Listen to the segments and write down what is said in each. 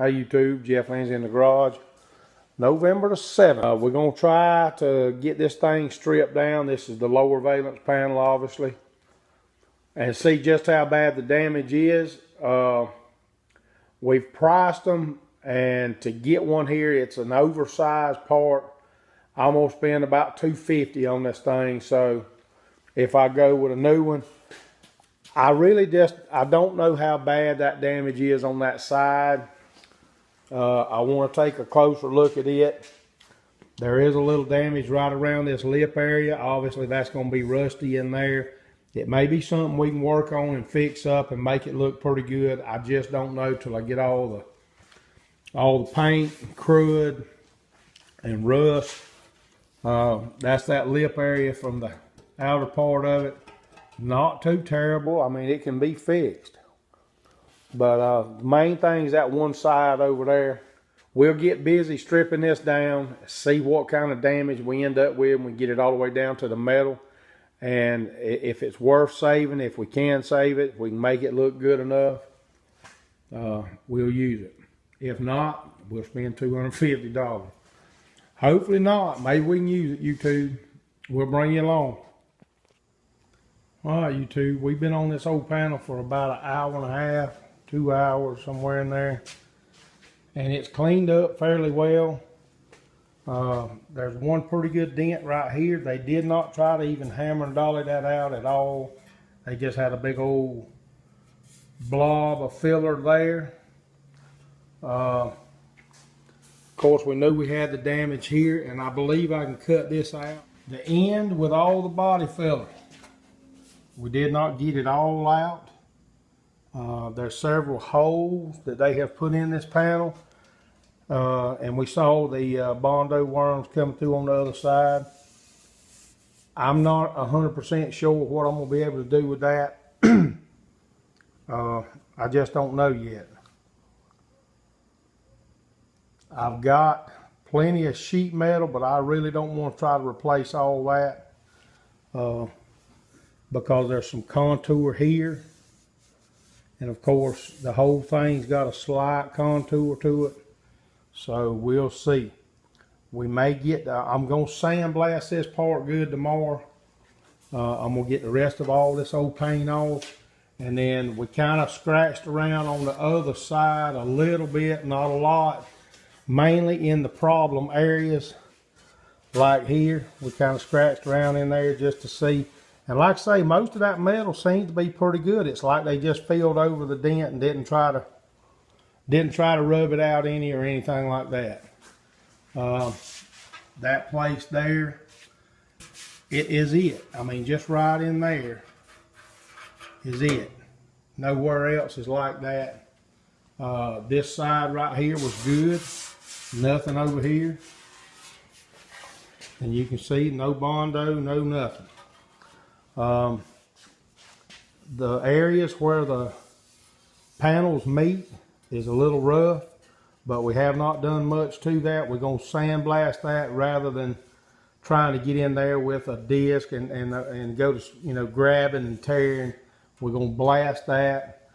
Hey YouTube, Jeff Lindsay in the garage. November the 7th. We're going to try to get this thing stripped down. This is the lower valance panel, obviously. And see just how bad the damage is. We've priced them, and to get one here, it's an oversized part. I'm going to spend about $250 on this thing. So if I go with a new one, I don't know how bad that damage is on that side. I want to take a closer look at it. There is a little damage right around this lip area. Obviously that's going to be rusty in there. It may be something we can work on and fix up and make it look pretty good. I just don't know till I get all the paint and crud and rust. That's that lip area from the outer part of it. Not too terrible. I mean, it can be fixed. But the main thing is that one side over there. We'll get busy stripping this down, see what kind of damage we end up with when we get it all the way down to the metal. And if it's worth saving, if we can save it, if we can make it look good enough, we'll use it. If not, we'll spend $250. Hopefully not. Maybe we can use it, YouTube. We'll bring you along. All right, YouTube, we've been on this old panel for about an hour and a half. 2 hours, somewhere in there, and it's cleaned up fairly well. There's one pretty good dent right here. They did not try to even hammer and dolly that out at all. They just had a big old blob of filler there. Of course, we knew we had the damage here, and I believe I can cut this out. The end with all the body filler. We did not get it all out. There's several holes that they have put in this panel, and we saw the Bondo worms coming through on the other side. I'm not 100% sure what I'm going to be able to do with that. I just don't know yet. I've got plenty of sheet metal, but I really don't want to try to replace all that because there's some contour here. And of course, the whole thing's got a slight contour to it. So we'll see. We may get, I'm going to sandblast this part good tomorrow. I'm going to get the rest of all this old paint off. And then we kind of scratched around on the other side a little bit, not a lot. Mainly in the problem areas. Like here, we kind of scratched around in there just to see. And like I say, most of that metal seems to be pretty good. It's like they just filled over the dent and didn't try to rub it out any or anything like that. That place there, it is it. I mean, just right in there is it. Nowhere else is like that. This side right here was good. Nothing over here. And you can see no Bondo, no nothing. The areas where the panels meet is a little rough, but we have not done much to that. We're going to sandblast that rather than trying to get in there with a disc and go to, you know, grabbing and tearing. We're going to blast that.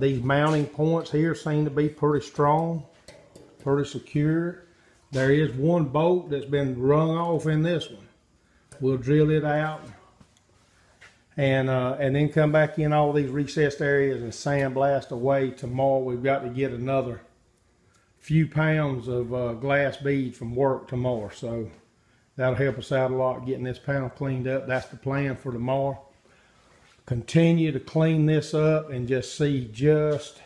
These mounting points here seem to be pretty strong, pretty secure. There is one bolt that's been wrung off in this one. We'll drill it out. And then come back in all these recessed areas and sandblast away. Tomorrow we've got to get another few pounds of glass bead from work tomorrow. So that'll help us out a lot getting this panel cleaned up. That's the plan for tomorrow. Continue to clean this up and just see just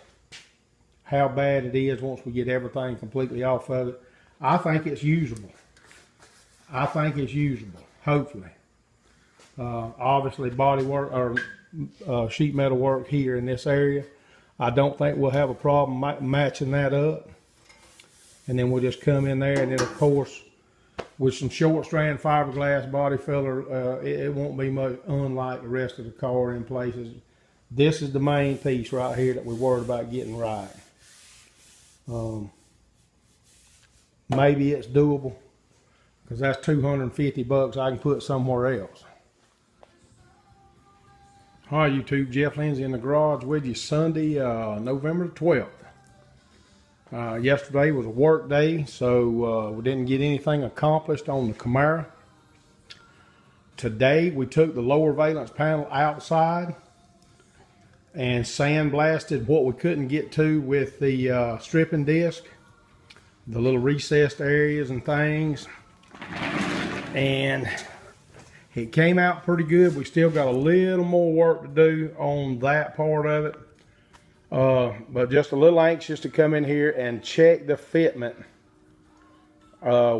how bad it is once we get everything completely off of it. I think it's usable. I think it's usable, hopefully. Obviously body work or sheet metal work here in this area. I don't think we'll have a problem matching that up. And then we'll just come in there, and then of course with some short strand fiberglass body filler, it won't be much unlike the rest of the car in places. This is the main piece right here that we're worried about getting right. Maybe it's doable because that's $250 I can put somewhere else. Hi YouTube, Jeff Lindsay in the garage with you Sunday, November 12th. Yesterday was a work day, so we didn't get anything accomplished on the Camaro. Today we took the lower valance panel outside and sandblasted what we couldn't get to with the stripping disc, the little recessed areas and things, and it came out pretty good. We still got a little more work to do on that part of it. But just a little anxious to come in here and check the fitment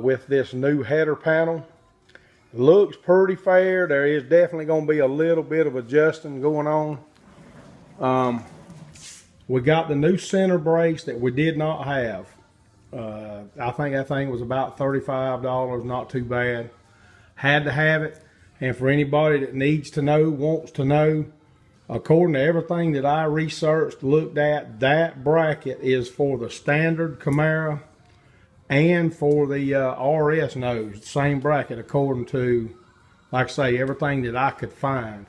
with this new header panel. It looks pretty fair. There is definitely going to be a little bit of adjusting going on. We got the new center brace that we did not have. I think that thing was about $35, not too bad. Had to have it. And for anybody that needs to know, wants to know, according to everything that I researched, looked at, that bracket is for the standard Camaro and for the RS nose. Same bracket according to, like I say, everything that I could find.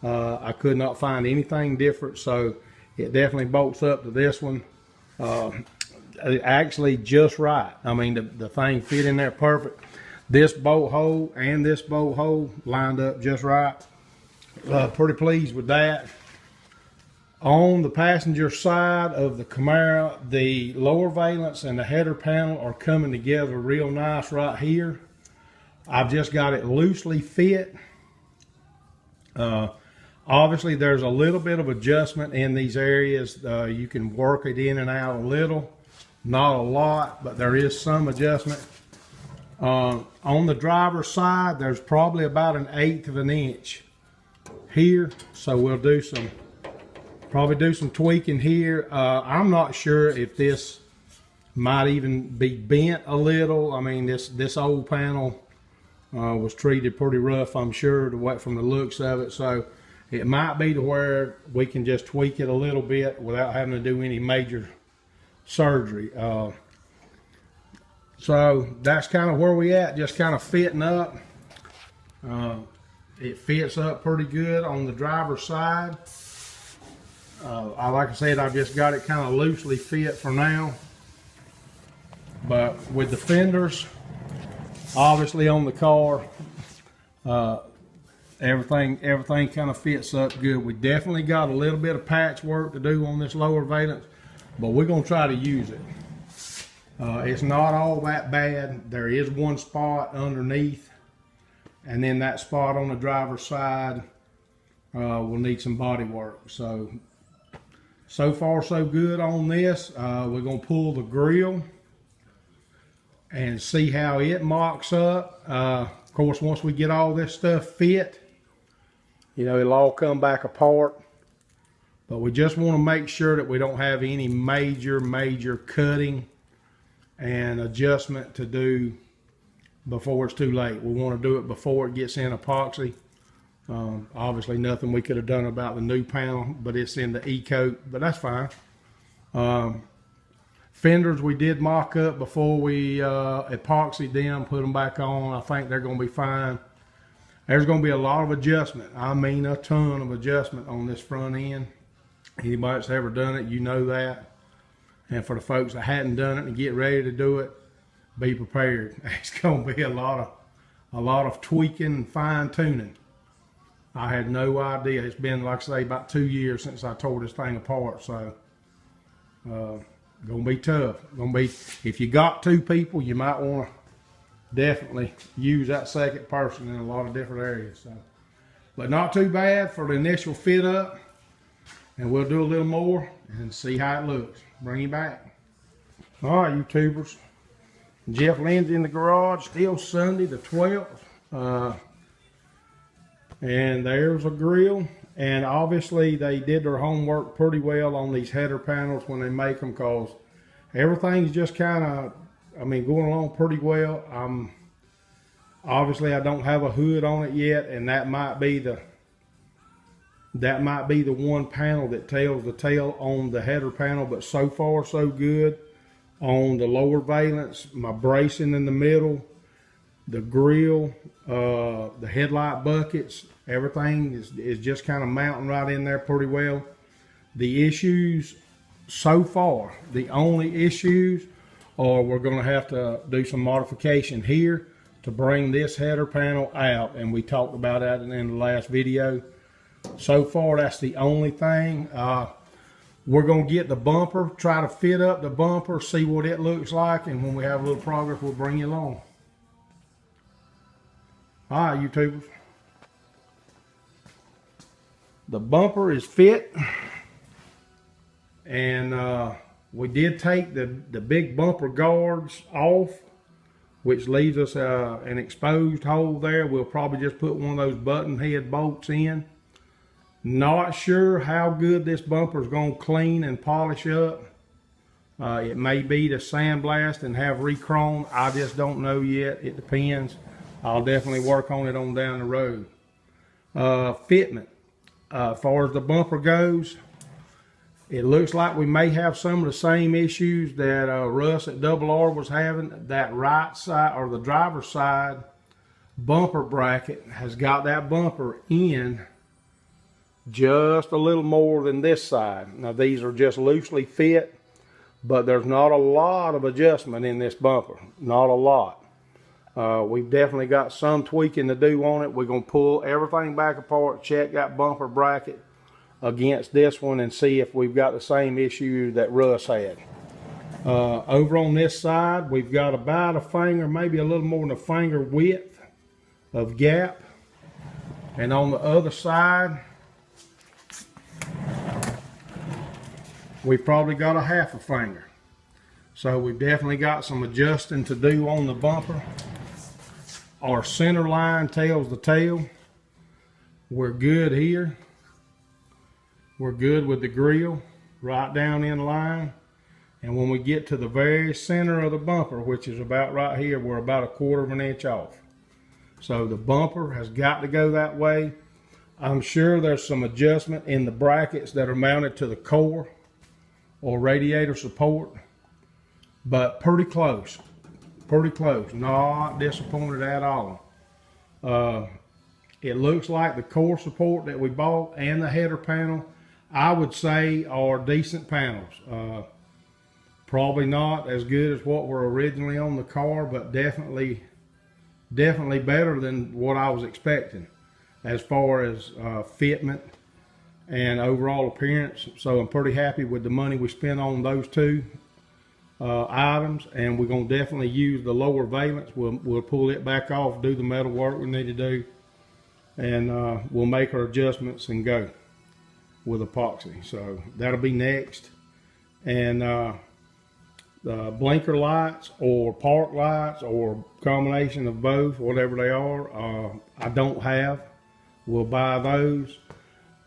I could not find anything different, so it definitely bolts up to this one. Actually just right. I mean, the thing fit in there perfect. This bolt hole and this bolt hole lined up just right. Pretty pleased with that. On the passenger side of the Camaro, the lower valance and the header panel are coming together real nice right here. I've just got it loosely fit. Obviously there's a little bit of adjustment in these areas. You can work it in and out a little, not a lot, but there is some adjustment. On the driver's side, there's probably about 1/8 of an inch here, so we'll probably do some tweaking here. I'm not sure if this might even be bent a little. I mean, this old panel was treated pretty rough, I'm sure, from the looks of it, so it might be to where we can just tweak it a little bit without having to do any major surgery. So that's kind of where we at, just kind of fitting up. It fits up pretty good on the driver's side. Like I said, I've just got it kind of loosely fit for now. But with the fenders, obviously on the car, everything kind of fits up good. We definitely got a little bit of patchwork to do on this lower valance, but we're gonna try to use it. It's not all that bad. There is one spot underneath, and then that spot on the driver's side will need some body work. So far so good on this. We're gonna pull the grill and see how it mocks up. Of course, once we get all this stuff fit, you know, it'll all come back apart. But we just want to make sure that we don't have any major cutting and adjustment to do before it's too late. We want to do it before it gets in epoxy. Obviously nothing we could have done about the new panel, but it's in the E-coat, but that's fine. Fenders we did mock up before we epoxied them, put them back on. I think they're going to be fine. There's going to be a lot of adjustment. I mean a ton of adjustment on this front end. Anybody that's ever done it, you know that. And for the folks that hadn't done it and get ready to do it, be prepared. It's going to be a lot of tweaking and fine tuning. I had no idea. It's been, like I say, about 2 years since I tore this thing apart. So, gonna be tough. If you got 2 people, you might want to definitely use that second person in a lot of different areas. So, but not too bad for the initial fit up. And we'll do a little more and see how it looks. Bring you back. All right, YouTubers. Jeff Lynn's in the garage, still Sunday the 12th. And there's a grill. And obviously they did their homework pretty well on these header panels when they make them, because everything's just kind of, I mean, going along pretty well. Obviously I don't have a hood on it yet, and that might be the one panel that tells the tale on the header panel, but so far so good on the lower valance. My bracing in the middle, the grill, the headlight buckets, everything is just kind of mounting right in there pretty well. The issues so far, the only issues are we're going to have to do some modification here to bring this header panel out, and we talked about that in the last video. So far, that's the only thing. We're going to get the bumper, try to fit up the bumper, see what it looks like, and when we have a little progress, we'll bring you along. All right, YouTubers. The bumper is fit, and we did take the big bumper guards off, which leaves us an exposed hole there. We'll probably just put one of those button head bolts in. Not sure how good this bumper is going to clean and polish up. It may be to sandblast and have re-chrome. I just don't know yet. It depends. I'll definitely work on it on down the road. Fitment. As far as the bumper goes, it looks like we may have some of the same issues that Russ at Double R was having. That right side, or the driver's side bumper bracket, has got that bumper in just a little more than this side. Now these are just loosely fit, but there's not a lot of adjustment in this bumper. Not a lot. We've definitely got some tweaking to do on it. We're going to pull everything back apart, check that bumper bracket against this one, and see if we've got the same issue that Russ had. Over on this side, we've got about a finger, maybe a little more than a finger width of gap. And on the other side, we've probably got a half a finger. So we've definitely got some adjusting to do on the bumper. Our center line tells the tale. We're good here. We're good with the grill right down in line. And when we get to the very center of the bumper, which is about right here, we're about 1/4 of an inch off. So the bumper has got to go that way. I'm sure there's some adjustment in the brackets that are mounted to the core or radiator support, but pretty close. Pretty close. Not disappointed at all. It looks like the core support that we bought and the header panel, I would say, are decent panels. Probably not as good as what were originally on the car, but definitely better than what I was expecting as far as fitment and overall appearance. So I'm pretty happy with the money we spent on those two items, and we're going to definitely use the lower valance. We'll pull it back off, do the metal work we need to do, and we'll make our adjustments and go with epoxy. So that'll be next. And the blinker lights or park lights or combination of both, whatever they are, I don't have. We'll buy those.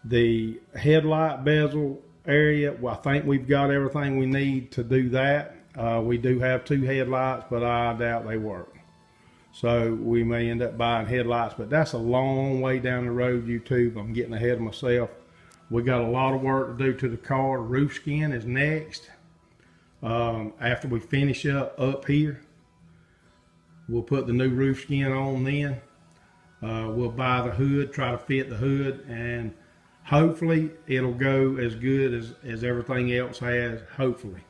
The headlight bezel area, well, I think we've got everything we need to do that. We do have 2 headlights, but I doubt they work. So we may end up buying headlights, but that's a long way down the road, YouTube. I'm getting ahead of myself. We got a lot of work to do to the car. Roof skin is next. After we finish up here, we'll put the new roof skin on then. We'll buy the hood, try to fit the hood, and hopefully it'll go as good as everything else has, hopefully.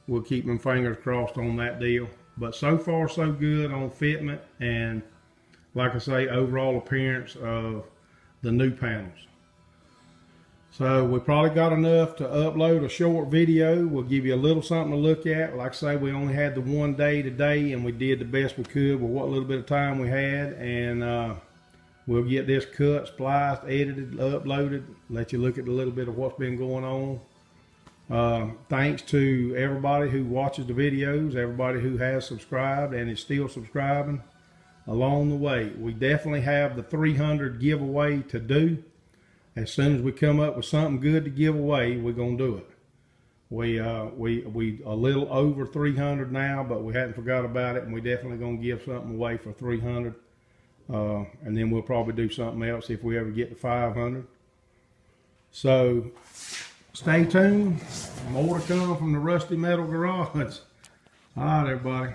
We'll keep them fingers crossed on that deal. But so far so good on fitment and, like I say, overall appearance of the new panels. So we probably got enough to upload a short video. We'll give you a little something to look at. Like I say, we only had the one day today, and we did the best we could with what little bit of time we had. And we'll get this cut, spliced, edited, uploaded, let you look at a little bit of what's been going on. Thanks to everybody who watches the videos, everybody who has subscribed and is still subscribing along the way. We definitely have the 300 giveaway to do. As soon as we come up with something good to give away, we're gonna do it. We a little over 300 now, but we hadn't forgot about it, and we definitely gonna give something away for 300. And then we'll probably do something else if we ever get to 500. So stay tuned. More to come from the Rusty Metal Garage. All right, everybody.